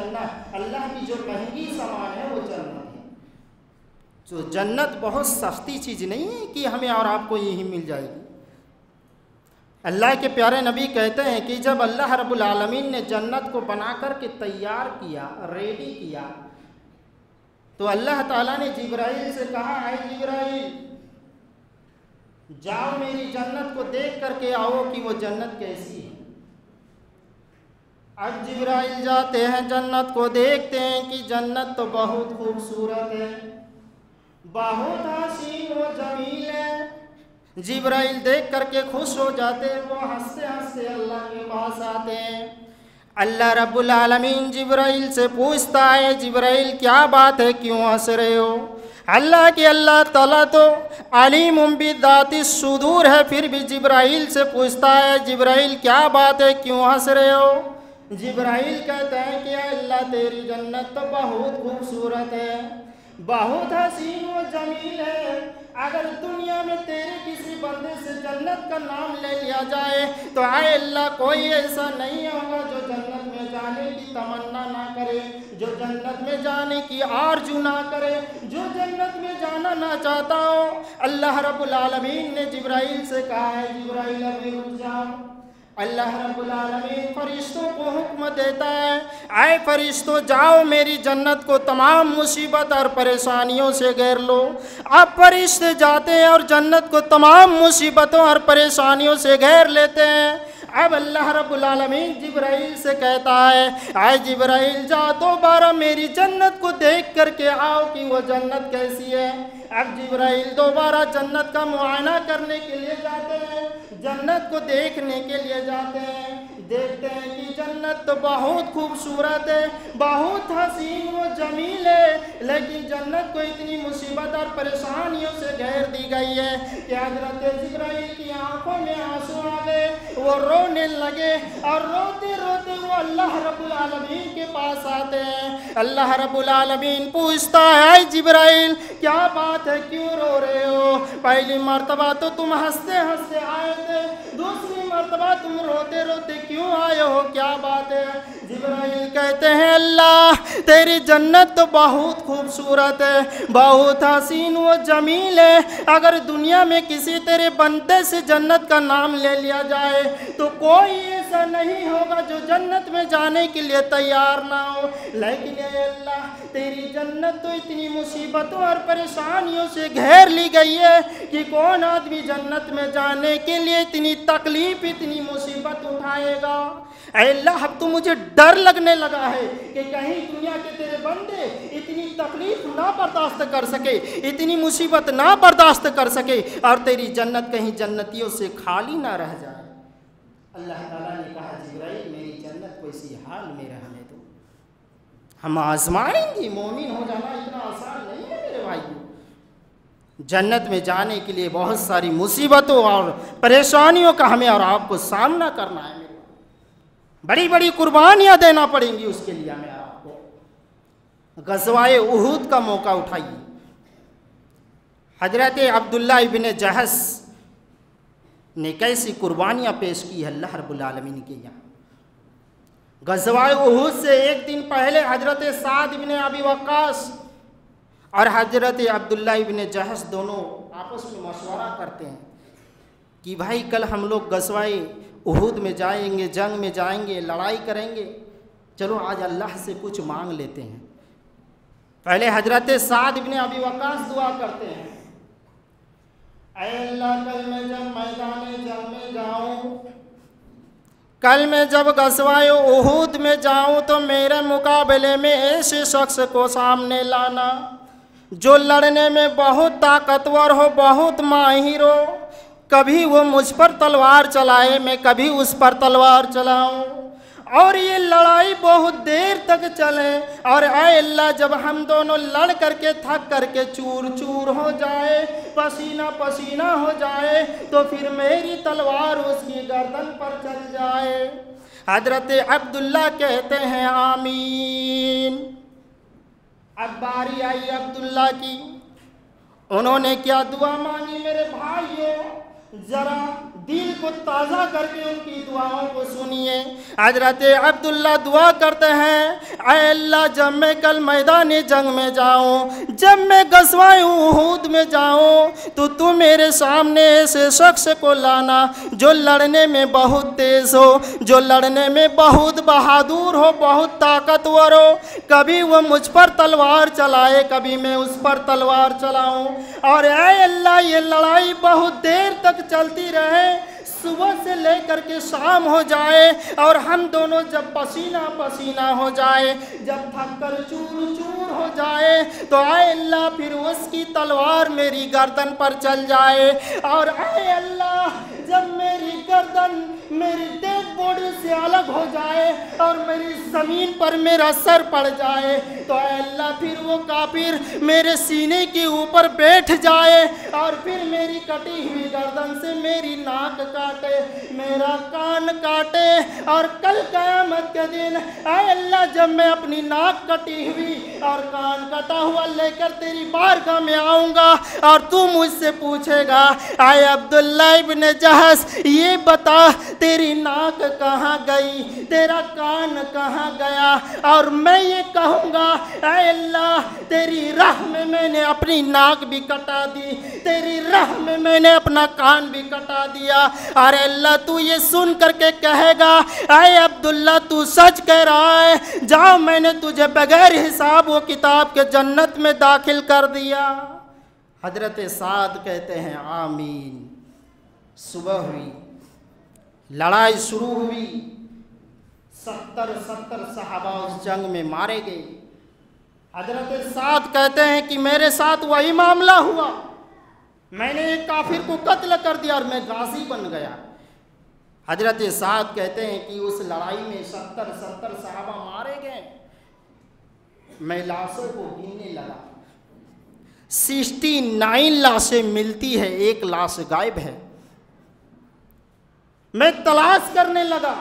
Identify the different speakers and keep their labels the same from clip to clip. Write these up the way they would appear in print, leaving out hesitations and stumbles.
Speaker 1: जन्नत, अल्लाह की जो महंगी सामान है वो जन्नत है। तो जन्नत बहुत सस्ती चीज़ नहीं है कि हमें और आपको यही मिल जाएगी। अल्लाह के प्यारे नबी कहते हैं कि जब अल्लाह रब्बुल आलमीन ने जन्नत को बना कर के तैयार किया, रेडी किया, तो अल्लाह ताला ने जिब्राइल से कहा, है जिब्राइल जाओ मेरी जन्नत को देख करके आओ कि वो जन्नत कैसी है। अब जिब्राइल जाते हैं, जन्नत को देखते हैं कि जन्नत तो बहुत खूबसूरत है, बहुत हसीन व जमील है। जिब्राइल देख करके खुश हो जाते हैं, वो हंसते हंसते अल्लाह के पास आते हैं। अल्लाह रब्बुल आलमीन जिब्राइल से पूछता है, जिब्राइल क्या बात है, क्यों हंस रहे हो? अल्लाह ताला तो अलीमुम बिदाति सुदूर है, फिर भी जिब्राइल से पूछता है, जिब्राइल क्या बात है, क्यों हंस रहे हो? जिब्राइल कहते हैं कि अल्लाह तेरी जन्नत तो बहुत खूबसूरत है, बहुत हसीन व जमील है। अगर दुनिया में तेरे किसी बंदे से जन्नत का नाम ले लिया जाए तो आए अल्लाह कोई ऐसा नहीं होगा जो जन्नत में जाने की तमन्ना ना करे, जो जन्नत में जाने की आरजू ना करे, जो जन्नत में जाना ना चाहता हो। अल्लाह रब्बुल आलमीन ने जिब्राइल से कहा है, जिब्राइल अभी रुक जाओ। अल्लाह रब्बुल आलमीन फरिश्तों को हुक्म देता है, आए फरिश्तों जाओ मेरी जन्नत को तमाम मुसीबत और परेशानियों से घेर लो। अब फरिश्ते जाते हैं और जन्नत को तमाम मुसीबतों और परेशानियों से घेर लेते हैं। अब अल्लाह रब्बुल आलमीन जिब्राइल से कहता है, आए जिब्राइल जाओ दोबारा मेरी जन्नत को देख करके आओ कि वो जन्नत कैसी है। अब जिब्राइल दोबारा जन्नत का मुआयना करने के लिए जाते हैं, जन्नत को देखने के लिए जाते हैं। देखते हैं कि जन्नत तो बहुत खूबसूरत है, बहुत हसीन व जमील है, लेकिन जन्नत को इतनी मुसीबत और परेशानियों से घेर दी गई है कि हज़रत जिब्राइल की आंखों में आंसू आ गए, वो रोने लगे और रोते रोते वो अल्लाह रब्बुल आलमीन के पास आते हैं। अल्लाह रब्बुल आलमीन पूछता है, जिब्राइल क्या बात है, क्यों रो रहे हो? पहली मर्तबा तो तुम हंसते हंसते आए थे, दूसरी मर्तबा तुम रोते रोते क्यों आए हो, क्या बात है? जिब्राइल कहते हैं, अल्लाह तेरी जन्नत तो बहुत खूबसूरत है, बहुत हसीन व जमील है। अगर दुनिया में किसी तेरे बंदे से जन्नत का नाम ले लिया जाए तो कोई ऐसा नहीं होगा जो जन्नत में जाने के लिए तैयार ना हो। लेकिन अल्लाह तेरी जन्नत तो इतनी मुसीबतों और परेशानियों से घेर ली गई है कि कौन आदमी जन्नत में जाने के लिए इतनी तकलीफ, इतनी मुसीबत उठाएगा। अल्लाह अब तो मुझे डर लगने लगा है कि कहीं दुनिया के तेरे बंदे इतनी तकलीफ ना बर्दाश्त कर सके, इतनी मुसीबत ना बर्दाश्त कर सके और तेरी जन्नत कहीं जन्नतियों से खाली ना रह जाए। अल्लाह ताला ने कहा, जिब्राइल मेरी जन्नत को इसी हाल में रहने दो, हम आजमाएंगे। मोमिन हो जाना इतना आसान नहीं है मेरे भाई। जन्नत में जाने के लिए बहुत सारी मुसीबतों और परेशानियों का हमें और आपको सामना करना है। बड़ी बड़ी कुर्बानियां देना पड़ेंगी उसके लिए हमें आपको। ग़ज़वाए उहद का मौका उठाइए। हजरत अब्दुल्ला इब्न जहश ने कैसी कुर्बानियां पेश की है अल्लाह रब्बुल आलमीन के यहाँ। ग़ज़वाए उहद से एक दिन पहले हजरत साद इब्न अबी वक्कास और हजरत अब्दुल्ला इब्न जहश दोनों आपस में मशवरा करते हैं कि भाई कल हम लोग ग़ज़वाए उहद में जाएंगे, जंग में जाएंगे, लड़ाई करेंगे, चलो आज अल्लाह से कुछ मांग लेते हैं। पहले हजरत साद इब्न अबी वक्कास दुआ करते हैं, ऐ अल्लाह कल मैं जब मैदान जंग में जाऊं, कल मैं जब ग़ज़वाए उहद में जाऊं तो मेरे मुकाबले में ऐसे शख्स को सामने लाना जो लड़ने में बहुत ताकतवर हो, बहुत माहिर हो। कभी वो मुझ पर तलवार चलाए, मैं कभी उस पर तलवार चलाऊं, और ये लड़ाई बहुत देर तक चले। और ऐ अल्लाह जब हम दोनों लड़ करके थक करके चूर चूर हो जाए, पसीना पसीना हो जाए, तो फिर मेरी तलवार उसकी गर्दन पर चल जाए। हजरत अब्दुल्ला कहते हैं आमीन। अब बारी आई अब्दुल्ला की, उन्होंने क्या दुआ मांगी मेरे भाइयों, जरा दिल को ताज़ा करके उनकी दुआओं को सुनिए। हजरत अब्दुल्ला दुआ करते हैं, ऐ अल्लाह जब मैं कल मैदान जंग में जाऊँ, जब मैं गज़वाए उहूद में जाऊँ, तो तू मेरे सामने ऐसे शख्स को लाना जो लड़ने में बहुत तेज़ हो, जो लड़ने में बहुत बहादुर हो, बहुत ताकतवर हो। कभी वो मुझ पर तलवार चलाए, कभी मैं उस पर तलवार चलाऊँ, और ऐ अल्लाह ये लड़ाई बहुत देर तक चलती रहे, सुबह से लेकर के शाम हो जाए, और हम दोनों जब पसीना पसीना हो जाए, जब थक कर चूर चूर हो जाए, तो आए अल्लाह फिर उसकी तलवार मेरी गर्दन पर चल जाए, और आए अल्लाह जब मेरी गर्दन मेरी डेड बॉडी से अलग हो जाए और मेरी ज़मीन पर मेरा सर पड़ जाए, तो अल्लाह फिर वो काफिर मेरे सीने के ऊपर बैठ जाए, और फिर मेरी कटी हुई गर्दन से मेरी नाक काटे, मेरा कान काटे, और कल क़यामत के दिन अल्लाह जब मैं अपनी नाक कटी हुई और कान कटा हुआ लेकर तेरी बारगाह में आऊँगा, और तू मुझसे पूछेगा, आए अब्दुल्ला इब्न जहश ये बता तेरी नाक कहाँ गई, तेरा कान कहाँ गया, और मैं ये कहूँगा, ऐ अल्लाह तेरी राह में मैंने अपनी नाक भी कटा दी, तेरी राह में मैंने अपना कान भी कटा दिया। अरे अल्लाह तू ये सुन करके कहेगा, ऐ अब्दुल्ला तू सच कह रहा है, जाओ मैंने तुझे बगैर हिसाब वो किताब के जन्नत में दाखिल कर दिया। हजरत साद कहते हैं आमीन। सुबह हुई, लड़ाई शुरू हुई, 70 सहाबा उस जंग में मारे गए। हजरत साद कहते हैं कि मेरे साथ वही मामला हुआ, मैंने एक काफिर को कत्ल कर दिया और मैं गाजी बन गया। हजरत साद कहते हैं कि उस लड़ाई में 70 सहाबा मारे गए, मैं लाशों को गिनने लगा, 69 लाशें मिलती है, एक लाश गायब है। मैं तलाश करने लगा,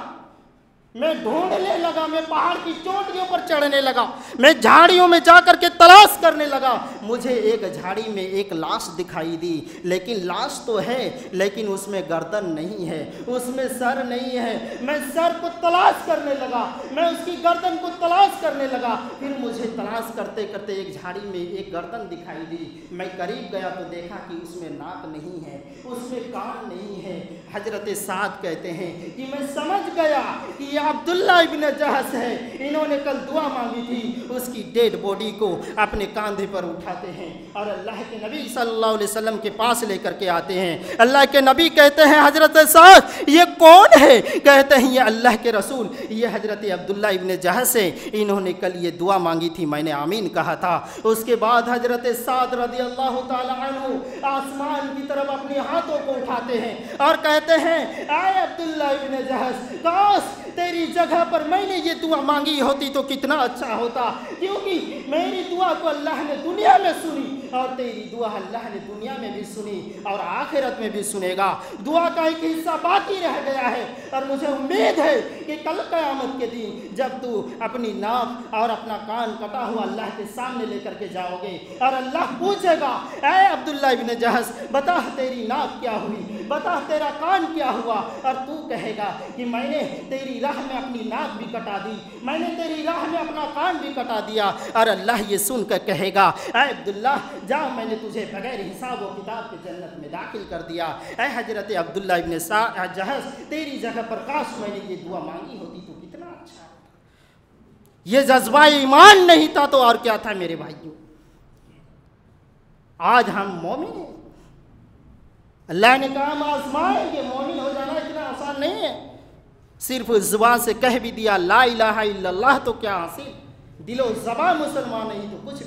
Speaker 1: मैं ढूंढने लगा, मैं पहाड़ की चोटियों पर चढ़ने लगा, मैं झाड़ियों में जाकर के तलाश करने लगा। मुझे एक झाड़ी में एक लाश दिखाई दी, लेकिन लाश तो है लेकिन उसमें गर्दन नहीं है, उसमें सर नहीं है। मैं सर को तलाश करने लगा, मैं उसकी गर्दन को तलाश करने लगा, फिर मुझे तलाश करते करते एक झाड़ी में एक गर्दन दिखाई दी। मैं करीब गया तो देखा कि उसमें नाक नहीं है, उसमें कान नहीं है। हजरत साद कहते हैं कि मैं समझ गया कि ये अब्दुल्ला इब्न जहश है, इन्होंने कल दुआ मांगी थी। उसकी डेड बॉडी को अपने कंधे पर उठाते हैं और अल्लाह के नबी सल्लल्लाहु अलैहि वसल्लम के पास लेकर के आते हैं। अल्लाह के नबी कहते हैं हजरत साद ये कौन है? कहते हैं ये अल्लाह के रसूल, ये हजरत अब्दुल्ला इब्न जहश है, इन्होंने कल ये दुआ मांगी थी, मैंने आमीन कहा था। उसके बाद हजरत साद रज़ी अल्लाह ताला अन्हु आसमान की तरफ अपने हाथों को उठाते हैं और कहते हैं आए अब्दुल्ला इब्न जहश, काश तेरी जगह पर मैंने ये दुआ मांगी होती तो कितना अच्छा होता, क्योंकि मेरी दुआ को अल्लाह ने दुनिया में सुनी और तेरी दुआ अल्लाह ने दुनिया में भी सुनी और आखिरत में भी सुनेगा। दुआ का एक हिस्सा बाकी रह गया है और मुझे उम्मीद है कि कल क़यामत के दिन जब तू अपनी नाक और अपना कान कटा हुआ अल्लाह के सामने लेकर के जाओगे और अल्लाह पूछेगा ऐ अब्दुल्ला इब्न जहश बता तेरी नाक क्या हुई, बता तेरा कान क्या हुआ, और तू कहेगा कि मैंने तेरी राह में अपनी नाक भी कटा दी, मैंने तेरी राह में अपना कान भी कटा दिया। और अल्लाह ये सुनकर कहेगा ऐ अब्दुल्ला जा मैंने तुझे बगैर हिसाब व किताब के जन्नत में दाखिल कर दिया। ऐ हजरत अब्दुल्ला इब्न जहश तेरी जगह पर काश मैंने ये दुआ मांगी होती तो कितना अच्छा होता। ये जज्बा ईमान नहीं था तो और क्या था मेरे भाइयों। आज हम मोमिन हैं, अल्लाह ने कहा हम आजमाएंगे, मोमिन हो जाना इतना आसान नहीं है। सिर्फ ज़ुबान से कह भी दिया ला इलाहा इल्लल्लाह तो क्या हासिल, दिलो ज़बान मुसलमान नहीं तो कुछ भी